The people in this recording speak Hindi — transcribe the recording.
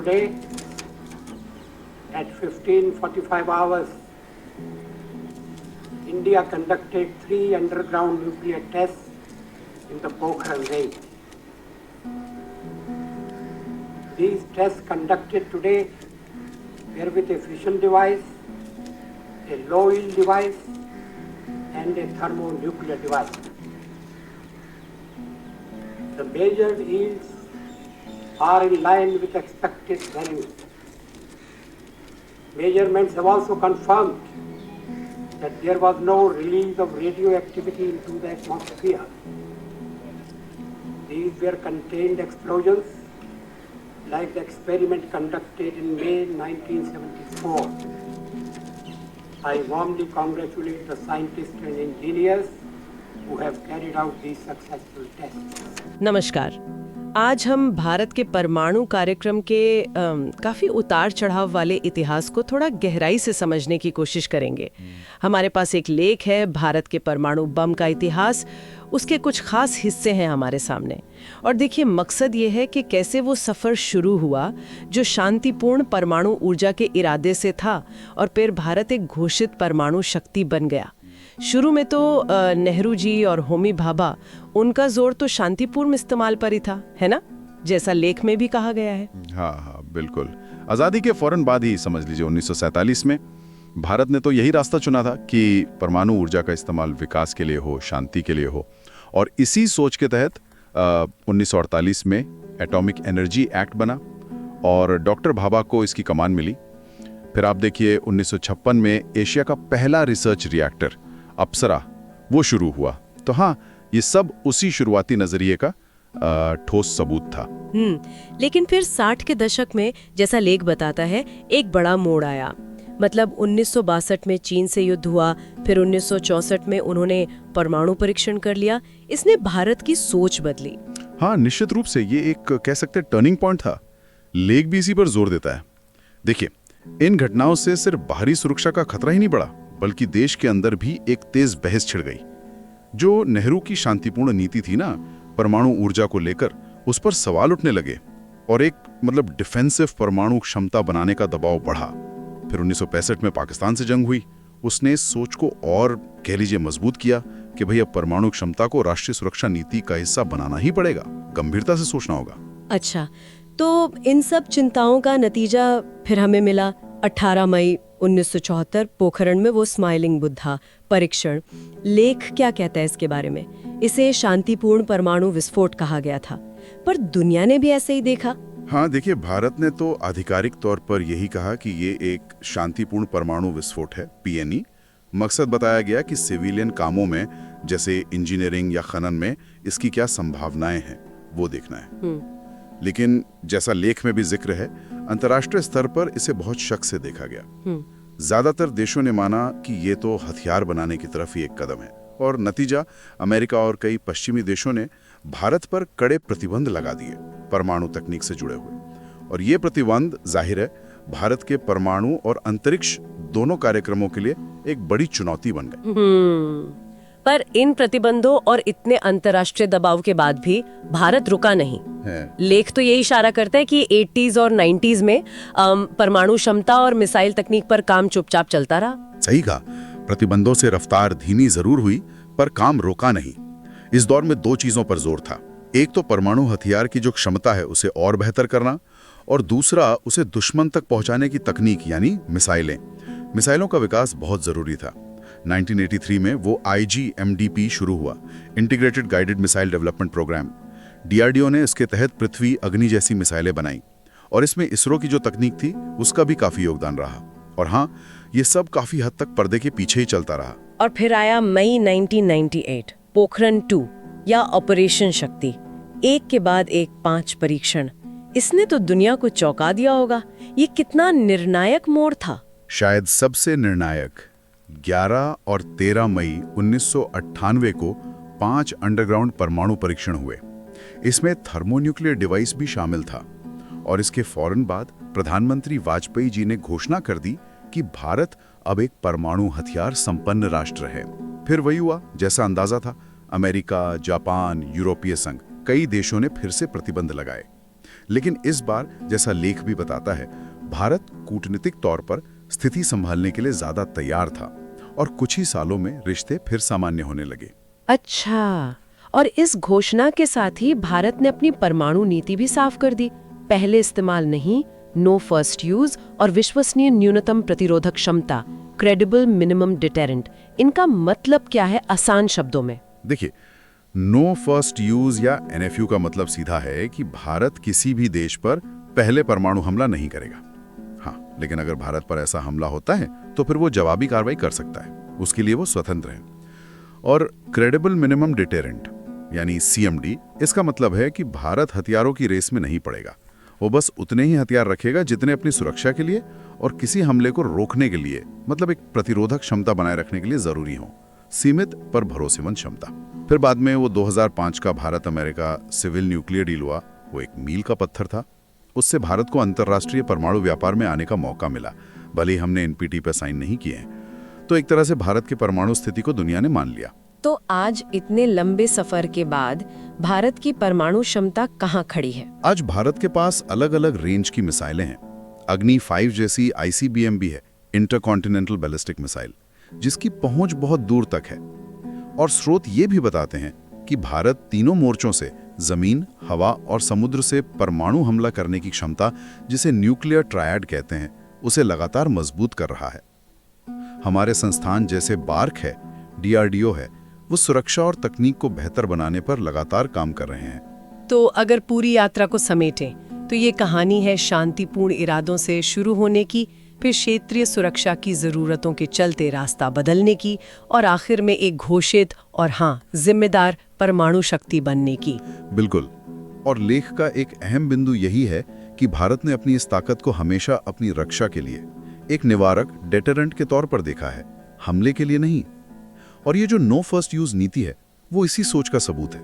Today, at 15:45 hours, India conducted 3 underground nuclear tests in the Pokhran range. These tests conducted today were with a fission device, a low-yield device, and a thermonuclear device. The measured yields are in line with expected values. Measurements have also confirmed that there was no release of radioactivity into the atmosphere. These were contained explosions like the experiment conducted in May 1974. I warmly congratulate the scientists and engineers who have carried out these successful tests. नमस्कार। आज हम भारत के परमाणु कार्यक्रम के काफ़ी उतार चढ़ाव वाले इतिहास को थोड़ा गहराई से समझने की कोशिश करेंगे। हमारे पास एक लेख है, भारत के परमाणु बम का इतिहास। उसके कुछ खास हिस्से हैं हमारे सामने। और देखिए, मकसद ये है कि कैसे वो सफ़र शुरू हुआ जो शांतिपूर्ण परमाणु ऊर्जा के इरादे से था और फिर भारत एक घोषित परमाणु शक्ति बन गया। शुरू में तो नेहरू जी और होमी भाभा, उनका जोर तो शांतिपूर्ण इस्तेमाल पर ही था, है ना, जैसा लेख में भी कहा गया है। हाँ, बिल्कुल। आज़ादी के फौरन बाद ही समझ लीजिए 1947 में भारत ने तो यही रास्ता चुना था कि परमाणु ऊर्जा का इस्तेमाल विकास के लिए हो, शांति के लिए हो। और इसी सोच के तहत 1948 में एटॉमिक एनर्जी एक्ट बना और डॉक्टर भाभा को इसकी कमान मिली। फिर आप देखिए 1956 में एशिया का पहला रिसर्च रिएक्टर अप्सरा वो शुरू हुआ। तो हाँ, ये सब उसी शुरुआती नजरिए का ठोस सबूत था। लेकिन फिर 60 के दशक में, जैसा लेख बताता है, एक बड़ा मोड़ आया। मतलब 1962 में चीन से युद्ध हुआ, फिर 1964 में उन्होंने परमाणु परीक्षण कर लिया। इसने भारत की सोच बदली। हाँ, निश्चित रूप से ये एक कह सकते टर्निंग पॉइंट था। लेख भी इसी पर जोर देता है। देखिए, इन घटनाओं से सिर्फ बाहरी सुरक्षा का खतरा ही नहीं बढ़ा, बल्कि देश के अंदर भी एक तेज बहस छिड़ गई। जो नेहरू की शांतिपूर्ण नीति थी ना परमाणु ऊर्जा को लेकर, उस पर सवाल उठने लगे और एक डिफेंसिव परमाणु क्षमता बनाने का दबाव बढ़ा। फिर 1965 में पाकिस्तान से जंग हुई। उसने इस सोच को और कह लीजिए मजबूत किया कि भई अब परमाणु क्षमता को राष्ट्रीय सुरक्षा नीति का हिस्सा बनाना ही पड़ेगा, गंभीरता से सोचना होगा। अच्छा, तो इन सब चिंताओं का नतीजा फिर हमें मिला 18 मई 1974 पोखरण में वो स्माइलिंग बुद्धा परीक्षण। लेख क्या कहता है इसके बारे में? इसे शांतिपूर्ण परमाणु विस्फोट कहा गया था, पर दुनिया ने भी ऐसे ही देखा। हाँ, देखिए, भारत ने तो आधिकारिक तौर पर यही कहा कि ये एक शांतिपूर्ण परमाणु विस्फोट है, पीएनई। मकसद बताया गया कि सिविलियन कामों में जैसे इंजीनियरिंग या खनन में इसकी क्या संभावनाएं हैं वो देखना है। लेकिन जैसा लेख में भी जिक्र है, अंतर्राष्ट्रीय स्तर पर इसे बहुत शक से देखा गया। ज्यादातर देशों ने माना कि ये तो हथियार बनाने की तरफ ही एक कदम है, और नतीजा अमेरिका और कई पश्चिमी देशों ने भारत पर कड़े प्रतिबंध लगा दिए परमाणु तकनीक से जुड़े हुए। और ये प्रतिबंध जाहिर है भारत के परमाणु और अंतरिक्ष दोनों कार्यक्रमों के लिए एक बड़ी चुनौती बन गई। पर इन प्रतिबंधों और इतने अंतर्राष्ट्रीय दबाव के बाद भी भारत रुका नहीं है। लेख तो यही इशारा करता है कि 80s और 90s में परमाणु क्षमता और मिसाइल तकनीक पर काम चुपचाप चलता रहा। सही कहा, प्रतिबंधों से रफ्तार धीमी जरूर हुई, पर काम रोका नहीं। इस दौर में दो चीजों पर जोर था। एक तो परमाणु हथियार की जो क्षमता है उसे और बेहतर करना, और दूसरा उसे दुश्मन तक पहुंचाने की तकनीक यानी मिसाइलों का विकास बहुत जरूरी था। 1983 में वो IGMDP शुरू हुआ, integrated guided missile development programme. DRDO ने इसके तहत पृथ्वी अग्नि जैसी मिसाइलें बनाई, और इसमें इसरो की जो तकनीक थी उसका भी काफी योगदान रहा। और हाँ, ये सब काफी हद तक पर्दे के पीछे ही चलता रहा। और फिर आया मई 1998, पोखरण 2 या ऑपरेशन शक्ति। एक के बाद एक 5 परीक्षण। इसने तो दुनिया को चौंका दिया होगा। ये कितना निर्णायक मोड़ था। शायद सबसे निर्णायक। 11 और 13 मई 1998 को 5 अंडरग्राउंड परमाणु परीक्षण हुए। इसमें थर्मोन्यूक्लियर डिवाइस भी शामिल था, और इसके फौरन बाद प्रधानमंत्री वाजपेयी जी ने घोषणा कर दी कि भारत अब एक परमाणु हथियार संपन्न राष्ट्र है। फिर वही हुआ जैसा अंदाजा था। अमेरिका, जापान, यूरोपीय संघ, कई देशों ने फिर से प्रतिबंध लगाए। लेकिन इस बार, जैसा लेख भी बताता है, भारत कूटनीतिक तौर पर स्थिति संभालने के लिए ज्यादा तैयार था और कुछ ही सालों में रिश्ते फिर सामान्य होने लगे। अच्छा, और इस घोषणा के साथ ही भारत ने अपनी परमाणु नीति भी साफ कर दी। पहले इस्तेमाल नहीं, नो फर्स्ट यूज और विश्वसनीय न्यूनतम प्रतिरोधक क्षमता, क्रेडिबल मिनिमम डिटेरेंट। इनका मतलब क्या है आसान शब्दों में? देखिए, नो फर्स्ट यूज या NFU का मतलब सीधा है कि भारत किसी भी देश पर पहले परमाणु हमला नहीं करेगा। हाँ, लेकिन अगर भारत पर ऐसा हमला होता है तो फिर वो जवाबी कार्रवाई कर सकता है, उसके लिए वो स्वतंत्र है। और क्रेडिबल मिनिमम डिटेरेंट यानी CMD, इसका मतलब है कि भारत हथियारों की रेस में नहीं पड़ेगा। वो बस उतने ही हथियार रखेगा जितने अपनी सुरक्षा के लिए और किसी हमले को रोकने के लिए, मतलब एक प्रतिरोधक क्षमता बनाए रखने के लिए जरूरी हो। सीमित पर भरोसेमंद क्षमता। फिर बाद में वो 2005 का Bharat America civil nuclear deal हुआ, वो एक मील का पत्थर था। उससे भारत को अंतर्राष्ट्रीय परमाणु व्यापार में आने का मौका मिला, भले ही हमने NPT पर साइन नहीं किए हैं। तो एक तरह से भारत की परमाणु स्थिति को दुनिया ने मान लिया। तो आज इतने लंबे सफर के बाद भारत की परमाणु क्षमता कहाँ खड़ी है? आज भारत के पास अलग अलग रेंज की मिसाइलें हैं। अग्नि 5 जैसी ICBM भी है, इंटरकॉन्टिनेंटल बैलिस्टिक मिसाइल, जिसकी पहुंच बहुत दूर तक है। और स्रोत ये भी बताते हैं कि भारत तीनों मोर्चों से, जमीन, हवा और समुद्र से परमाणु हमला करने की क्षमता, जिसे न्यूक्लियर ट्रायड कहते हैं, उसे लगातार मजबूत कर रहा है। हमारे संस्थान जैसे बार्क है, DRDO है, वो सुरक्षा और तकनीक को बेहतर बनाने पर लगातार काम कर रहे हैं। तो अगर पूरी यात्रा को समेटें तो ये कहानी है शांतिपूर्ण इरादों से शुरू होने की, फिर क्षेत्रीय सुरक्षा की जरूरतों के चलते रास्ता बदलने की, और आखिर में एक घोषित और जिम्मेदार परमाणु शक्ति बनने की। बिल्कुल। और लेख का एक अहम बिंदु यही है कि भारत ने अपनी इस ताकत को हमेशा अपनी रक्षा के लिए, एक निवारक, डेटरेंट के तौर पर देखा है, हमले के लिए नहीं। और ये जो नो फर्स्ट यूज नीति है, वो इसी सोच का सबूत है।